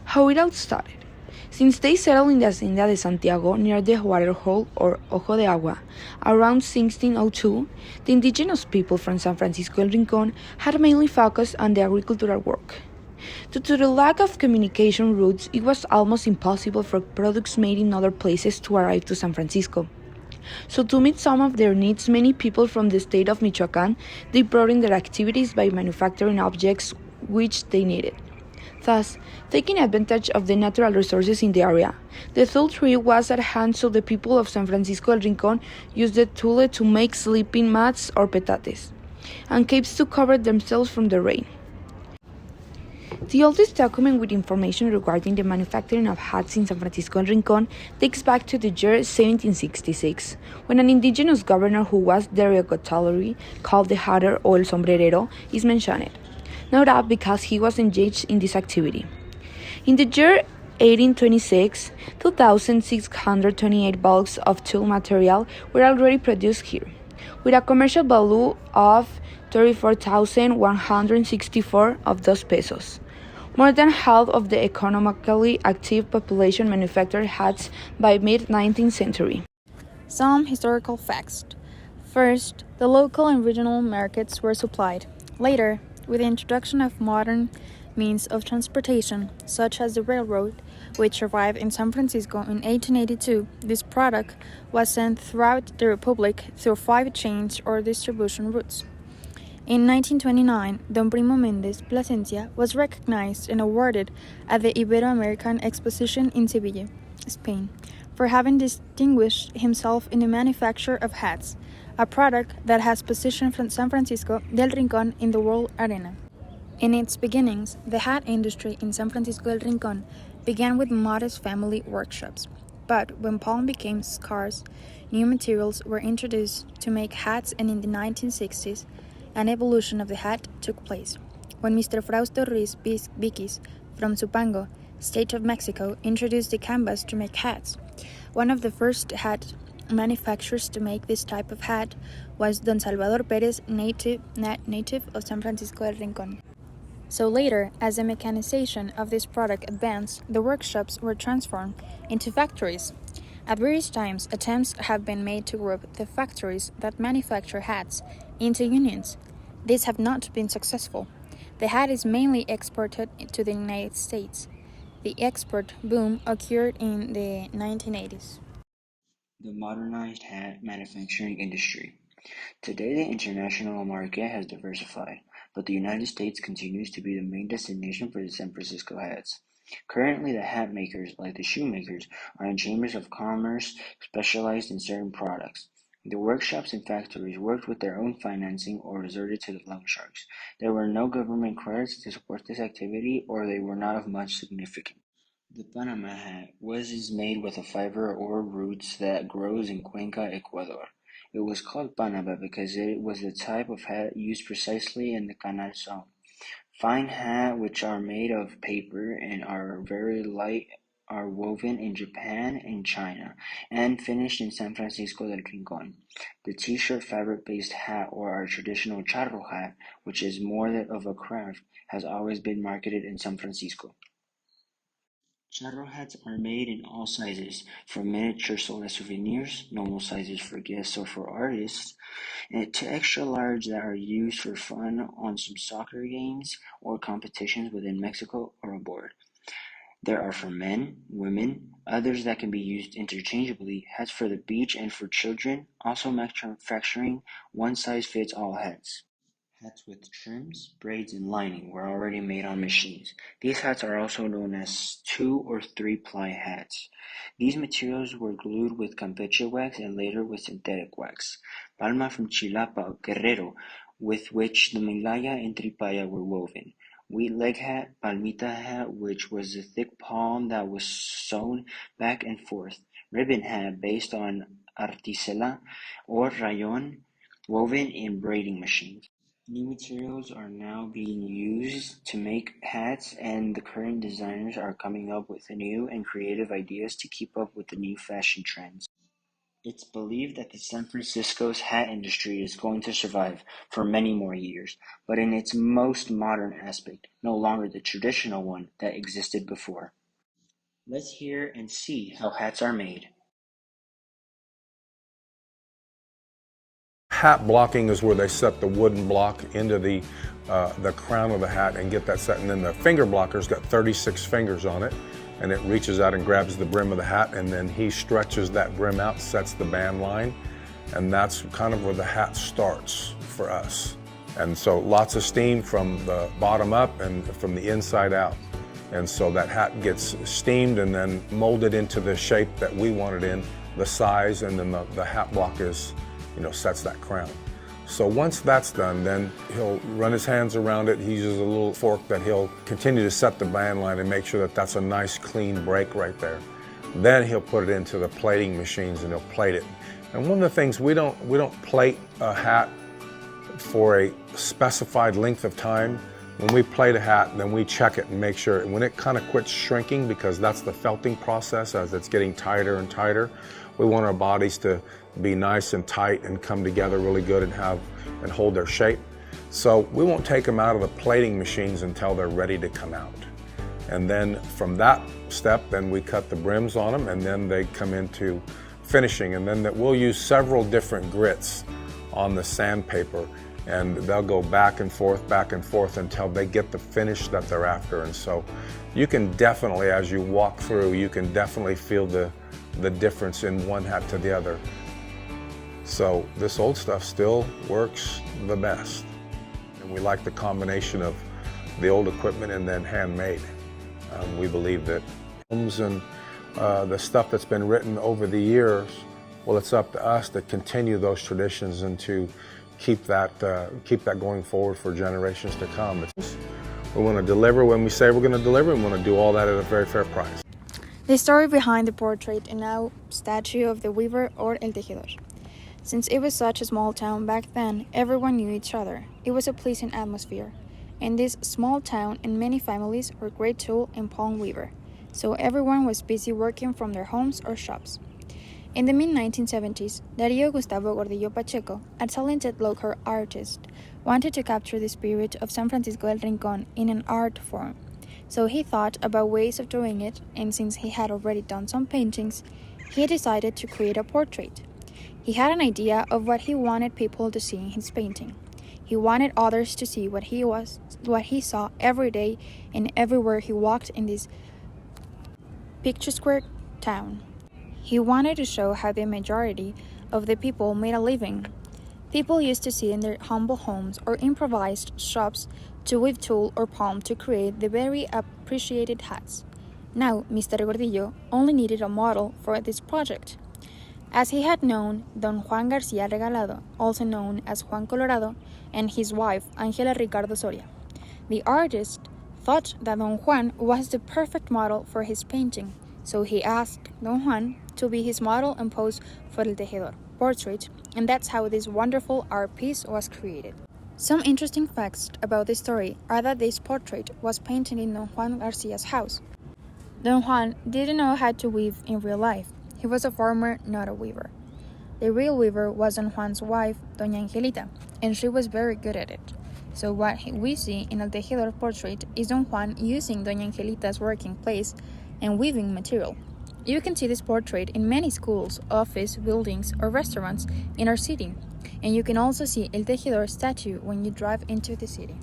How it all started. Since they settled in the Hacienda de Santiago near the waterhole or Ojo de Agua around 1602, the indigenous people from San Francisco El Rincon had mainly focused on the agricultural work. Due to the lack of communication routes, it was almost impossible for products made in other places to arrive to San Francisco. So, to meet some of their needs, many people from the state of Michoacán they brought in their activities by manufacturing objects which they needed, thus taking advantage of the natural resources in the area. The tule tree was at hand, so the people of San Francisco El Rincon used the tule to make sleeping mats or petates, and capes to cover themselves from the rain. The oldest document with information regarding the manufacturing of hats in San Francisco El Rincon dates back to the year 1766, when an indigenous governor who was derogatory, called the hatter or el sombrerero, is mentioned, no doubt because he was engaged in this activity. In the year 1826, 2,628 bulks of tool material were already produced here, with a commercial value of 34,164 of those pesos. More than half of the economically active population manufactured hats by mid-19th century. Some historical facts. First, the local and regional markets were supplied. Later, with the introduction of modern means of transportation, such as the railroad, which arrived in San Francisco in 1882, this product was sent throughout the Republic through 5 chains or distribution routes. In 1929, Don Primo Méndez Plasencia was recognized and awarded at the Ibero-American Exposition in Seville, Spain, for having distinguished himself in the manufacture of hats, a product that has positioned San Francisco del Rincon in the world arena. In its beginnings, the hat industry in San Francisco del Rincon began with modest family workshops. But when palm became scarce, new materials were introduced to make hats, and in the 1960s, an evolution of the hat took place, when Mr. Frausto Ruiz Viquis from Zupango, State of Mexico, introduced the canvas to make hats. One of the first hat manufacturers to make this type of hat was Don Salvador Perez, native of San Francisco del Rincon. So later, as the mechanization of this product advanced, the workshops were transformed into factories. At various times, attempts have been made to group the factories that manufacture hats into unions. These have not been successful. The hat is mainly exported to the United States. The export boom occurred in the 1980s. The modernized hat manufacturing industry. Today, the international market has diversified, but the United States continues to be the main destination for the San Francisco hats. Currently, the hat makers, like the shoemakers, are in chambers of commerce specialized in certain products. The workshops and factories worked with their own financing or resorted to the loan sharks. There were no government credits to support this activity, or they were not of much significance. The Panama hat is made with a fiber or roots that grows in Cuenca, Ecuador. It was called Panama because it was the type of hat used precisely in the Canal zone. Fine hat which are made of paper and are very light are woven in Japan and China and finished in San Francisco del Rincon. The t-shirt fabric-based hat or our traditional charro hat, which is more of a craft, has always been marketed in San Francisco. Charro hats are made in all sizes, from miniature sold as souvenirs, normal sizes for guests or for artists, and to extra large that are used for fun on some soccer games or competitions within Mexico or abroad. There are for men, women, others that can be used interchangeably, hats for the beach and for children, also manufacturing one-size-fits-all hats. Hats with trims, braids, and lining were already made on machines. These hats are also known as 2 or 3-ply hats. These materials were glued with campeche wax and later with synthetic wax. Palma from Chilapa, Guerrero, with which the Milaya and Tripaya were woven. Wheat leg hat, palmita hat, which was a thick palm that was sewn back and forth. Ribbon hat based on articela or rayon, woven in braiding machines. New materials are now being used to make hats, and the current designers are coming up with new and creative ideas to keep up with the new fashion trends. It's believed that the San Francisco's hat industry is going to survive for many more years, but in its most modern aspect, no longer the traditional one that existed before. Let's hear and see how hats are made. Hat blocking is where they set the wooden block into the crown of the hat and get that set. And then the finger blocker's got 36 fingers on it, and it reaches out and grabs the brim of the hat, and then he stretches that brim out, sets the band line, and that's kind of where the hat starts for us. And so lots of steam from the bottom up and from the inside out. And so that hat gets steamed and then molded into the shape that we want it in, the size, and then the hat block is, sets that crown. So once that's done, then he'll run his hands around it. He uses a little fork that he'll continue to set the band line and make sure that that's a nice clean break right there. Then he'll put it into the plating machines and he'll plate it. And one of the things, we don't plate a hat for a specified length of time. When we plate a hat, then we check it and make sure when it kind of quits shrinking, because that's the felting process as it's getting tighter and tighter. We want our bodies to be nice and tight and come together really good and hold their shape. So we won't take them out of the plating machines until they're ready to come out. And then from that step, then we cut the brims on them, and then they come into finishing. And then we'll use several different grits on the sandpaper, and they'll go back and forth until they get the finish that they're after. And so you can definitely, as you walk through, you can definitely feel the difference in one hat to the other. So this old stuff still works the best. And we like the combination of the old equipment and then handmade. We believe that poems and the stuff that's been written over the years, well, it's up to us to continue those traditions and to keep that going forward for generations to come. We want to deliver when we say we're going to deliver, and we want to do all that at a very fair price. The story behind the portrait and now statue of the weaver or el tejedor. Since it was such a small town back then, everyone knew each other. It was a pleasant atmosphere. In this small town, and many families were great tool and palm weaver, so everyone was busy working from their homes or shops. In the mid-1970s, Darío Gustavo Gordillo Pacheco, a talented local artist, wanted to capture the spirit of San Francisco del Rincón in an art form. So he thought about ways of doing it, and since he had already done some paintings, he decided to create a portrait. He had an idea of what he wanted people to see in his painting. He wanted others to see what he saw every day and everywhere he walked in this picturesque town. He wanted to show how the majority of the people made a living. People used to sit in their humble homes or improvised shops to weave tulle or palm to create the very appreciated hats. Now, Mr. Gordillo only needed a model for this project. As he had known Don Juan García Regalado, also known as Juan Colorado, and his wife, Ángela Ricardo Soria. The artist thought that Don Juan was the perfect model for his painting, so he asked Don Juan to be his model and pose for El Tejedor portrait, and that's how this wonderful art piece was created. Some interesting facts about this story are that this portrait was painted in Don Juan Garcia's house. Don Juan didn't know how to weave in real life. He was a farmer, not a weaver. The real weaver was Don Juan's wife, Doña Angelita, and she was very good at it. So what we see in El Tejedor portrait is Don Juan using Doña Angelita's working place and weaving material. You can see this portrait in many schools, office, buildings, or restaurants in our city. And you can also see El Tejedor statue when you drive into the city.